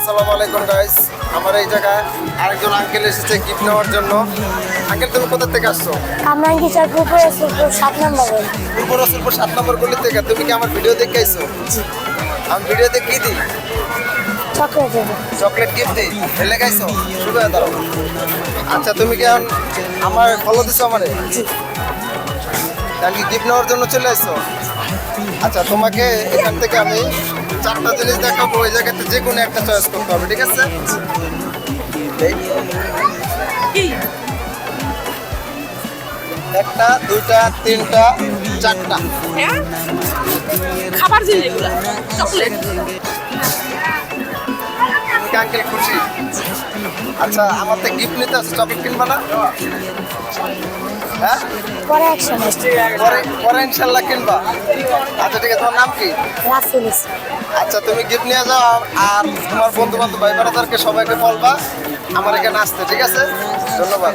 আসসালামু আলাইকুম গাইস। আমার এই জায়গায় আরেকজন আঙ্কেল এসেছে গিফট নেওয়ার জন্য। আঙ্কেল, তুমি কোথা থেকে আসছো? কামরাঙ্গি চার পূর্ব রসুলপুর 7 নম্বর গলি। পূর্ব রসুলপুর 7 নম্বর গলি থেকে। তুমি কি আমার ভিডিও দেখে আইছো? আমি ভিডিওতে কি দিই? চকলেট দেবো। চকলেট গিফট দিই। ফেলে গাইছো? শুরু হয়ে দাঁড়াও। আচ্ছা, তুমি কি এখন আমার ফলো দিছো আমারে? কি গিফট নেওয়ার জন্য চলে আসছো? আচ্ছা, তোমাকে এখান থেকে আমি 4টা জিনিস দেখাবো। ওই জায়গাতে যে কোনো একটা চয়েস করতে হবে, ঠিক আছে? একটা, দুইটা, তিনটা, 4টা। হ্যাঁ? খাবার জিনিস এগুলো চকলেট। আঙ্কেল খুশি? আচ্ছা, আমার তো গিফট নিতে আসছে, চকলেট কিনবা না? হ্যাঁ, পরে একসময় পরে পরে ইনশাল্লাহ কিনবা। আচ্ছা ঠিক আছে, তোমার নাম কি? রাসেল ইসলাম। আচ্ছা, তুমি গিফট নিয়ে যাও আর তোমার বন্ধু বান্ধব ভাই বোনেদেরকে সবাইকে বলবা আমার এখানে আসতে, ঠিক আছে? ধন্যবাদ।